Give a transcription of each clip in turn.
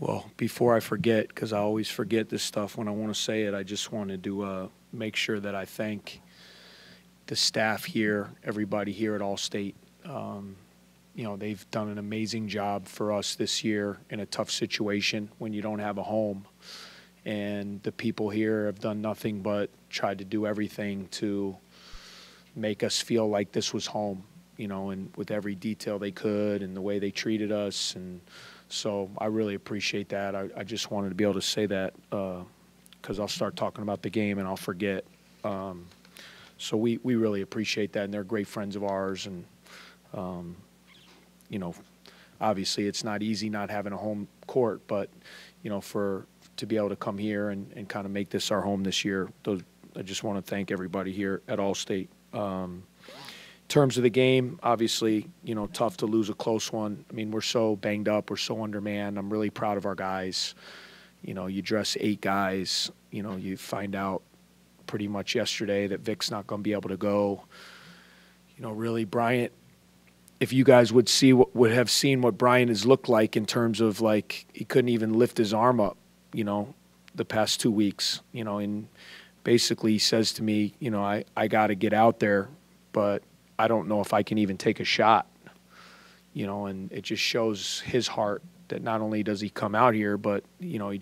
Well, before I forget, because I always forget this stuff when I want to say it, I just wanted to make sure that I thank the staff here, everybody here at Allstate. You know, they've done an amazing job for us this year in a tough situation when you don't have a home. And the people here have done nothing but tried to do everything to make us feel like this was home, you know, and with every detail they could and the way they treated us. And so I really appreciate that. I just wanted to be able to say that because I'll start talking about the game and I'll forget. So we really appreciate that, and they're great friends of ours. And, you know, obviously it's not easy not having a home court, but, you know, to be able to come here and kind of make this our home this year, I just want to thank everybody here at Allstate. In terms of the game, obviously, you know, tough to lose a close one. I mean, we're so banged up. We're so undermanned. I'm really proud of our guys. You know, you dress 8 guys. You know, you find out pretty much yesterday that Vic's not going to be able to go. You know, really, Bryant, if you guys would have seen what Bryant has looked like in terms of, like, he couldn't even lift his arm up, you know, the past 2 weeks, you know, and basically he says to me, you know, I got to get out there, but I don't know if I can even take a shot, you know, and it just shows his heart that not only does he come out here, but, you know, he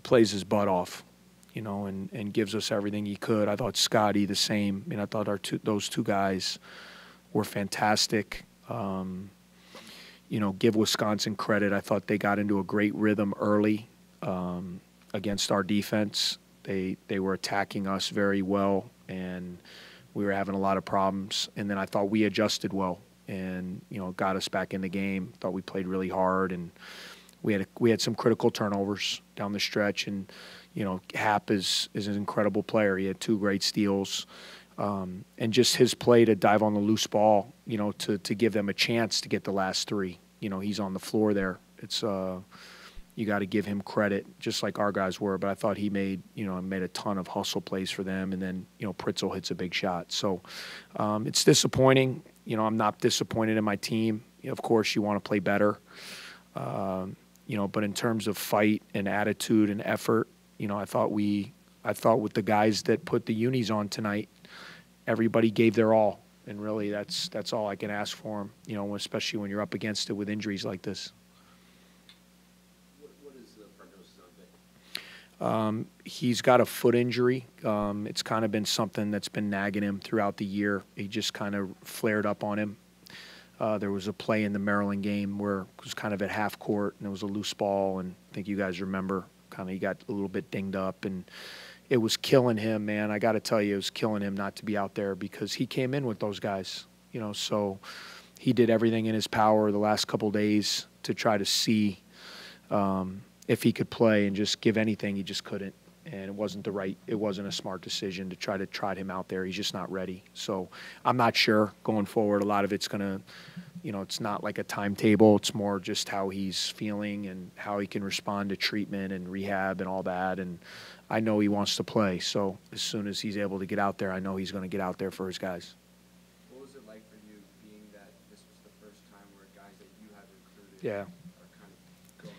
plays his butt off, you know, and gives us everything he could. I thought Scotty the same. I mean, I thought those two guys were fantastic. You know, give Wisconsin credit. I thought they got into a great rhythm early against our defense. They were attacking us very well, and we were having a lot of problems. And then I thought we adjusted well and, you know, got us back in the game. Thought we played really hard, and we had some critical turnovers down the stretch. And, you know, Hap is an incredible player. He had 2 great steals. And just his play to dive on the loose ball, you know, to give them a chance to get the last 3. You know, he's on the floor there. It's you got to give him credit, just like our guys were. But I thought he made a ton of hustle plays for them. And then, you know, Pritzel hits a big shot. So it's disappointing. You know, I'm not disappointed in my team. You know, of course, you want to play better. You know, but in terms of fight and attitude and effort, you know, I thought with the guys that put the unis on tonight, everybody gave their all. And really, that's all I can ask for them, you know, especially when you're up against it with injuries like this. What is the prognosis on Vic? He's got a foot injury. It's kind of been something that's been nagging him throughout the year. He just kind of flared up on him. There was a play in the Maryland game where it was kind of at half court, and it was a loose ball, and I think you guys remember, kind of he got a little bit dinged up, and it was killing him, man. I got to tell you, it was killing him not to be out there because he came in with those guys, you know, so he did everything in his power the last couple of days to try to see if he could play and just give anything. He just couldn't, and it wasn't a smart decision to try to trot him out there. He's just not ready. So I'm not sure going forward. A lot of it's going to, you know, it's not like a timetable. It's more just how he's feeling and how he can respond to treatment and rehab and all that. And I know he wants to play. So as soon as he's able to get out there, I know he's going to get out there for his guys. What was it like for you, being that this was the first time where guys that you had recruited Yeah. are kind of going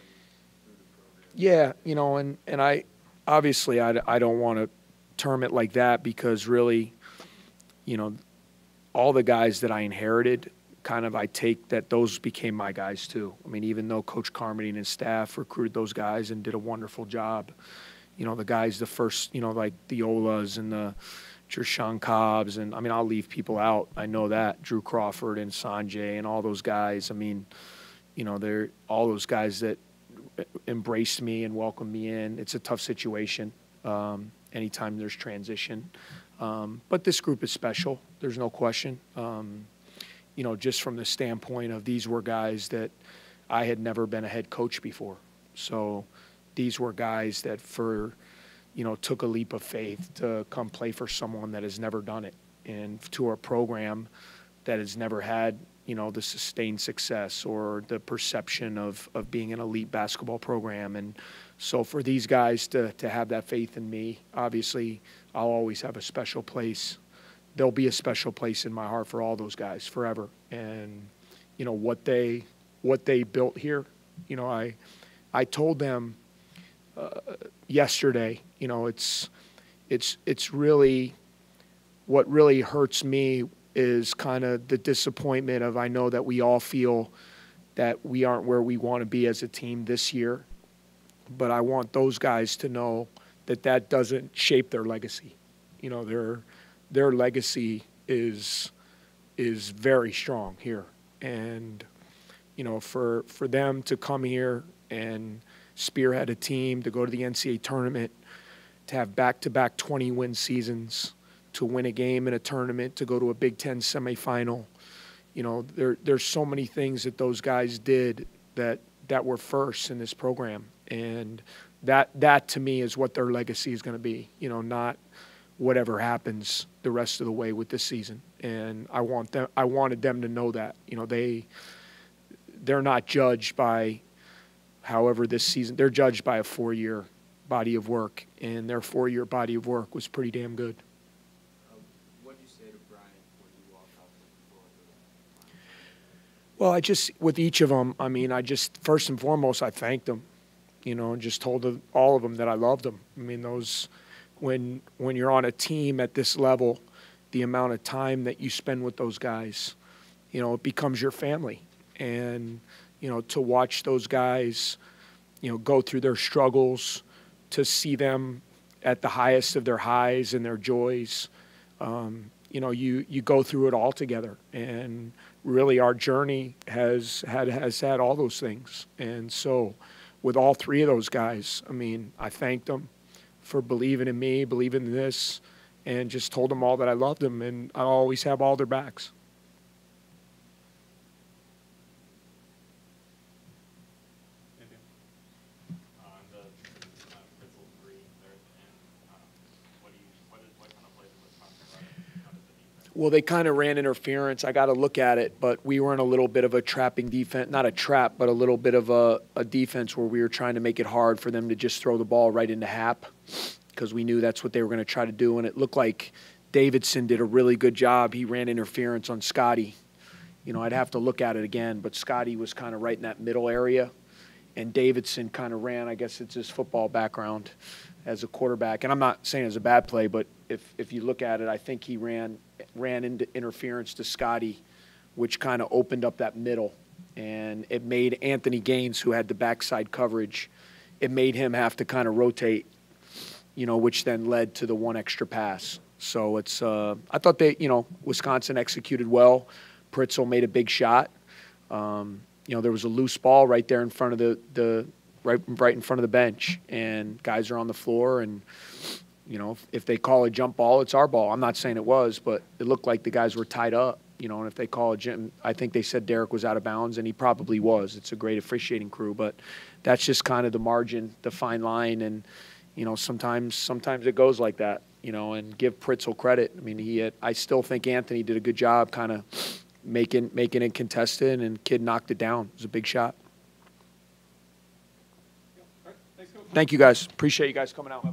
through the program? Yeah, you know, and I obviously I don't want to term it like that because really, you know, all the guys that I inherited, kind of I take that those became my guys too. I mean, even though Coach Carmody and his staff recruited those guys and did a wonderful job, you know, the guys, the first, you know, like the Olas and the Jershawn Cobbs, and I mean, I'll leave people out. I know that. Drew Crawford and Sanjay and all those guys. I mean, you know, they're all those guys that embraced me and welcomed me in. It's a tough situation anytime there's transition. But this group is special. There's no question. You know, just from the standpoint of these were guys that I had never been a head coach before. So these were guys that took a leap of faith to come play for someone that has never done it and to a program that has never had, you know, the sustained success or the perception of being an elite basketball program. And so for these guys to have that faith in me, obviously I'll always have a special place. There'll be a special place in my heart for all those guys forever. And, you know, what they built here, you know, I told them yesterday, you know, it's really, what really hurts me is kind of the disappointment of, I know that we all feel that we aren't where we want to be as a team this year, but I want those guys to know that that doesn't shape their legacy. You know, their legacy is very strong here. And, you know, for them to come here and spearhead a team, to go to the NCAA tournament, to have back-to-back 20-win seasons, to win a game in a tournament, to go to a Big Ten semifinal. You know, there's so many things that those guys did that were firsts in this program. And that to me is what their legacy is going to be, you know, not whatever happens the rest of the way with this season. And I wanted them to know that, you know, they're not judged by however this season, they're judged by a 4-year body of work, and their 4-year body of work was pretty damn good. What did you say to Brian when you walked off the floor? Well, with each of them, I mean, first and foremost, I thanked them, you know, and just told all of them that I loved them. I mean, when you're on a team at this level, the amount of time that you spend with those guys, you know, it becomes your family. And, you know, to watch those guys, you know, go through their struggles, to see them at the highest of their highs and their joys, you know, you go through it all together. And really our journey has had all those things. And so with all 3 of those guys, I mean, I thanked them for believing in me, believing in this, and just told them all that I loved them, and I always have all their backs. Well, they kind of ran interference. I got to look at it, but we were in a little bit of a trapping defense, not a trap, but a little bit of a defense where we were trying to make it hard for them to just throw the ball right into Hap, because we knew that's what they were going to try to do. And it looked like Davidson did a really good job. He ran interference on Scotty. You know, I'd have to look at it again, but Scotty was kind of right in that middle area. And Davidson kind of ran, I guess it's his football background as a quarterback. And I'm not saying it's a bad play, but if you look at it, I think he ran into interference to Scotty, which kind of opened up that middle. And it made Anthony Gaines, who had the backside coverage, it made him have to kind of rotate, you know, which then led to the 1 extra pass. So it's I thought you know, Wisconsin executed well. Pritzel made a big shot. You know, there was a loose ball right there in front of right in front of the bench, and guys are on the floor, and you know, if they call a jump ball, it's our ball. I'm not saying it was, but it looked like the guys were tied up, you know, and if they call a jump, I think they said Derek was out of bounds, and he probably was. It's a great officiating crew, but that's just kind of the margin, the fine line, and you know, sometimes it goes like that, you know, and give Pritzel credit. I mean, I still think Anthony did a good job kind of making it contested, and kid knocked it down. It was a big shot. All right, thanks, Coach. Thank you, guys. Appreciate you guys coming out.